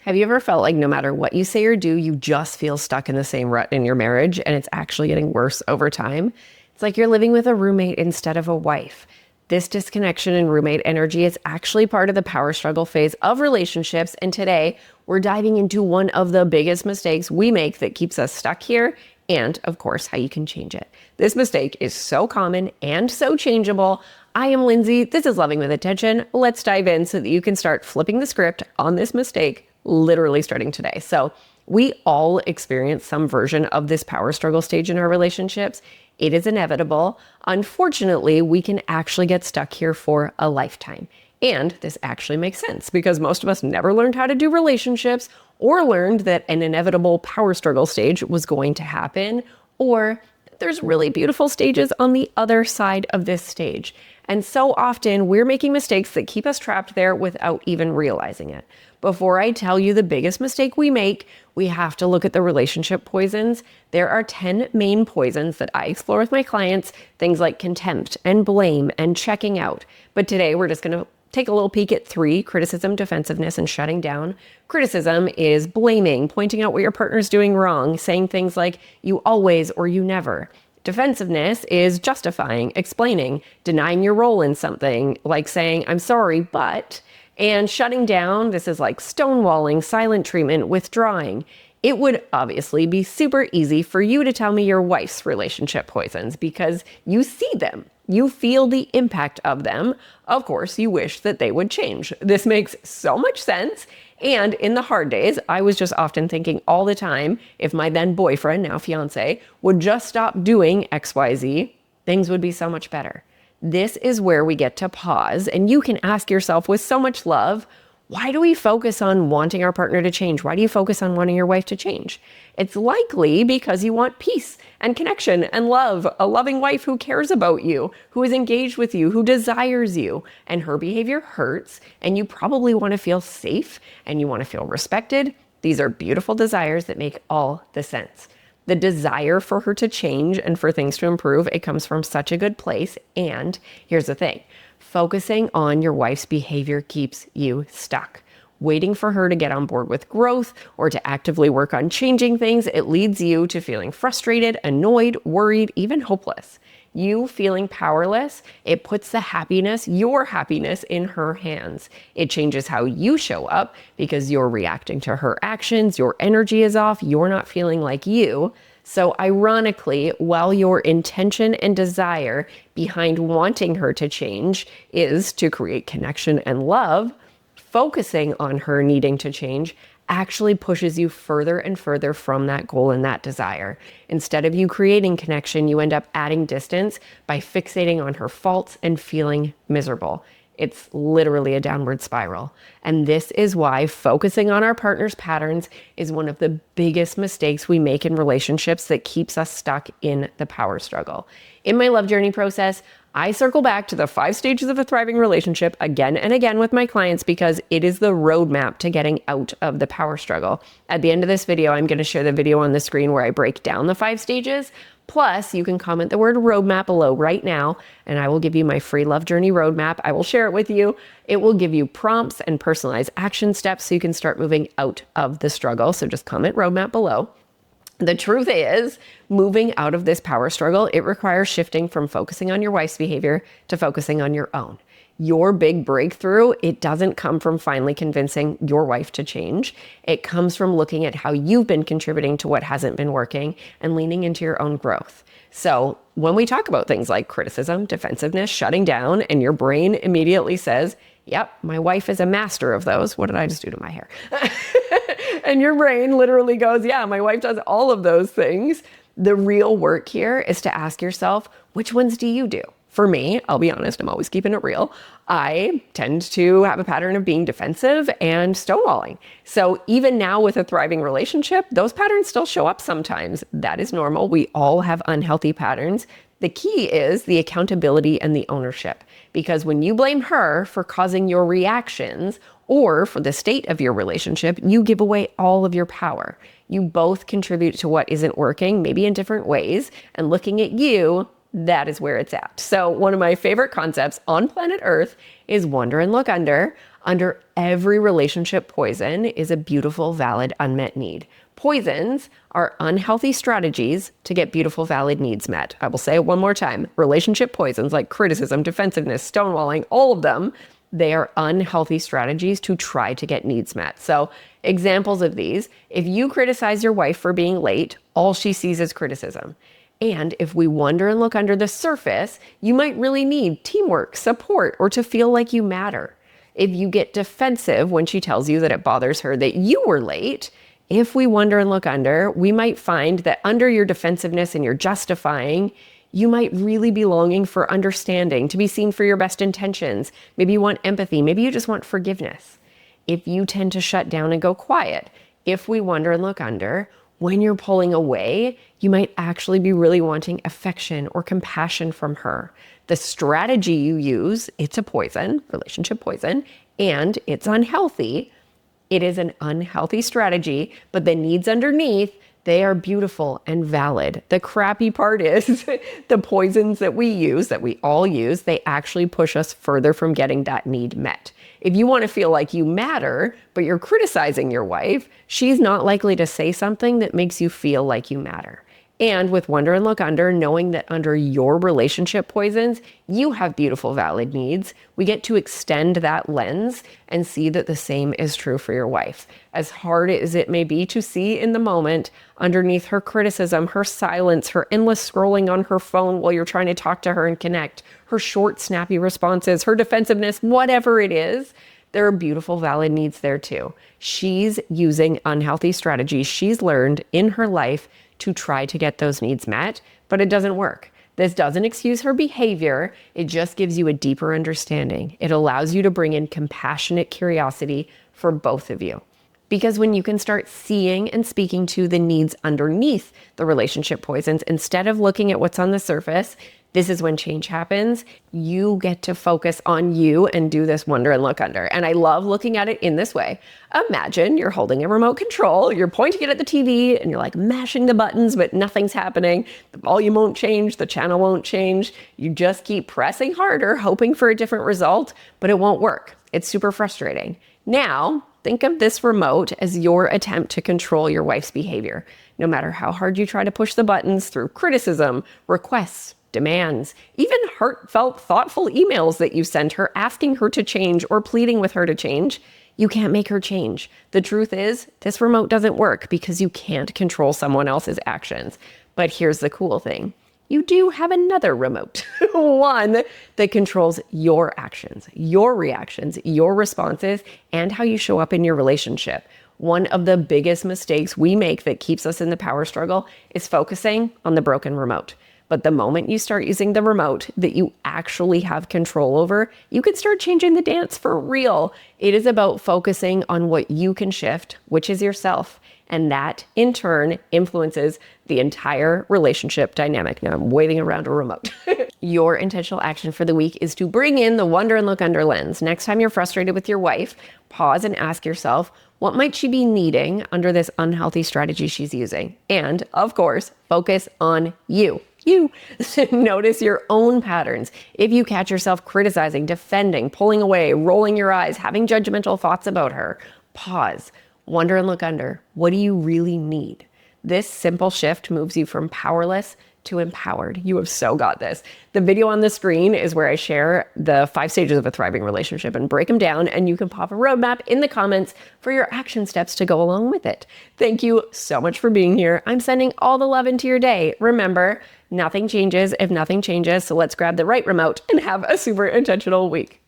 Have you ever felt like no matter what you say or do, you just feel stuck in the same rut in your marriage and it's actually getting worse over time? It's like you're living with a roommate instead of a wife. This disconnection in roommate energy is actually part of the power struggle phase of relationships. And today we're diving into one of the biggest mistakes we make that keeps us stuck here and, of course, how you can change it. This mistake is so common and so changeable. I am Lindsay. This is Loving with Attention. Let's dive in so that you can start flipping the script on this mistake literally starting today. So we all experience some version of this power struggle stage in our relationships. It is inevitable. Unfortunately, we can actually get stuck here for a lifetime. And this actually makes sense because most of us never learned how to do relationships or learned that an inevitable power struggle stage was going to happen, or there's really beautiful stages on the other side of this stage. And so often we're making mistakes that keep us trapped there without even realizing it. Before I tell you the biggest mistake we make, we have to look at the relationship poisons. There are 10 main poisons that I explore with my clients, things like contempt and blame and checking out. But today we're just going to take a little peek at 3: criticism, defensiveness, and shutting down. Criticism is blaming, pointing out what your partner's doing wrong, saying things like you always or you never. Defensiveness is justifying, explaining, denying your role in something, like saying, I'm sorry, but... And shutting down, this is like stonewalling, silent treatment, withdrawing. It would obviously be super easy for you to tell me your wife's relationship poisons because you see them. You feel the impact of them. Of course, you wish that they would change. This makes so much sense. And in the hard days, I was just often thinking all the time, if my then boyfriend, now fiance, would just stop doing XYZ, things would be so much better. This is where we get to pause, and you can ask yourself with so much love, why do we focus on wanting our partner to change? Why do you focus on wanting your wife to change? It's likely because you want peace and connection and love, a loving wife who cares about you, who is engaged with you, who desires you, and her behavior hurts, and you probably want to feel safe and you want to feel respected. These are beautiful desires that make all the sense. The desire for her to change and for things to improve, it comes from such a good place. And here's the thing, focusing on your wife's behavior keeps you stuck. Waiting for her to get on board with growth or to actively work on changing things, it leads you to feeling frustrated, annoyed, worried, even hopeless. You feeling powerless, it puts the happiness, your happiness, in her hands. It changes how you show up because you're reacting to her actions, your energy is off, you're not feeling like you. So ironically, while your intention and desire behind wanting her to change is to create connection and love, focusing on her needing to change actually pushes you further and further from that goal and that desire. Instead of you creating connection, you end up adding distance by fixating on her faults and feeling miserable. It's literally a downward spiral. And this is why focusing on our partner's patterns is one of the biggest mistakes we make in relationships that keeps us stuck in the power struggle. In my love journey process, I circle back to the 5 stages of a thriving relationship again and again with my clients because it is the roadmap to getting out of the power struggle. At the end of this video, I'm going to share the video on the screen where I break down the 5 stages. Plus, you can comment the word roadmap below right now, and I will give you my free love journey roadmap. I will share it with you. It will give you prompts and personalized action steps so you can start moving out of the struggle. So just comment roadmap below. The truth is, moving out of this power struggle, it requires shifting from focusing on your wife's behavior to focusing on your own. Your big breakthrough, it doesn't come from finally convincing your wife to change. It comes from looking at how you've been contributing to what hasn't been working and leaning into your own growth. So when we talk about things like criticism, defensiveness, shutting down, and your brain immediately says, yep, my wife is a master of those. What did I just do to my hair? And your brain literally goes, yeah, my wife does all of those things. The real work here is to ask yourself, which ones do you do? For me, I'll be honest, I'm always keeping it real. I tend to have a pattern of being defensive and stonewalling. So even now with a thriving relationship, those patterns still show up sometimes. That is normal. We all have unhealthy patterns. The key is the accountability and the ownership. Because when you blame her for causing your reactions or for the state of your relationship, you give away all of your power. You both contribute to what isn't working, maybe in different ways, and looking at you, that is where it's at. So one of my favorite concepts on planet Earth is wonder and look under. Under every relationship poison is a beautiful, valid, unmet need. Poisons are unhealthy strategies to get beautiful, valid needs met. I will say it one more time. Relationship poisons like criticism, defensiveness, stonewalling, all of them, they are unhealthy strategies to try to get needs met. So examples of these, if you criticize your wife for being late, all she sees is criticism. And if we wonder and look under the surface, you might really need teamwork, support, or to feel like you matter. If you get defensive when she tells you that it bothers her that you were late, if we wonder and look under, we might find that under your defensiveness and your justifying, you might really be longing for understanding, to be seen for your best intentions. Maybe you want empathy. Maybe you just want forgiveness. If you tend to shut down and go quiet, if we wonder and look under, when you're pulling away, you might actually be really wanting affection or compassion from her. The strategy you use, it's a poison, relationship poison, and it's unhealthy. It is an unhealthy strategy, but the needs underneath, they are beautiful and valid. The crappy part is the poisons that we use, that we all use, they actually push us further from getting that need met. If you want to feel like you matter, but you're criticizing your wife, she's not likely to say something that makes you feel like you matter. And with Wonder and Look Under, knowing that under your relationship poisons, you have beautiful, valid needs, we get to extend that lens and see that the same is true for your wife. As hard as it may be to see in the moment, underneath her criticism, her silence, her endless scrolling on her phone while you're trying to talk to her and connect, her short, snappy responses, her defensiveness, whatever it is, there are beautiful, valid needs there too. She's using unhealthy strategies she's learned in her life to try to get those needs met, but it doesn't work. This doesn't excuse her behavior. It just gives you a deeper understanding. It allows you to bring in compassionate curiosity for both of you. Because when you can start seeing and speaking to the needs underneath the relationship poisons, instead of looking at what's on the surface, this is when change happens. You get to focus on you and do this Wonder and Look Under. And I love looking at it in this way. Imagine you're holding a remote control, you're pointing it at the TV, and you're like mashing the buttons, but nothing's happening. The volume won't change, the channel won't change. You just keep pressing harder, hoping for a different result, but it won't work. It's super frustrating. Now, think of this remote as your attempt to control your wife's behavior. No matter how hard you try to push the buttons through criticism, requests, demands, even heartfelt, thoughtful emails that you send her asking her to change or pleading with her to change, you can't make her change. The truth is, this remote doesn't work because you can't control someone else's actions. But here's the cool thing. You do have another remote, one that controls your actions, your reactions, your responses, and how you show up in your relationship. One of the biggest mistakes we make that keeps us in the power struggle is focusing on the broken remote. But the moment you start using the remote that you actually have control over, you can start changing the dance for real. It is about focusing on what you can shift, which is yourself. And that, in turn, influences the entire relationship dynamic. Now I'm waving around a remote. Your intentional action for the week is to bring in the Wonder and Look Under lens. Next time you're frustrated with your wife, pause and ask yourself, what might she be needing under this unhealthy strategy she's using? And, of course, focus on you. Notice your own patterns. If you catch yourself criticizing, defending, pulling away, rolling your eyes, having judgmental thoughts about her, pause, wonder and look under. What do you really need? This simple shift moves you from powerless to empowered. You have so got this. The video on the screen is where I share the 5 stages of a thriving relationship and break them down, and you can pop a roadmap in the comments for your action steps to go along with it. Thank you so much for being here. I'm sending all the love into your day. Remember, nothing changes if nothing changes, so let's grab the right remote and have a super intentional week.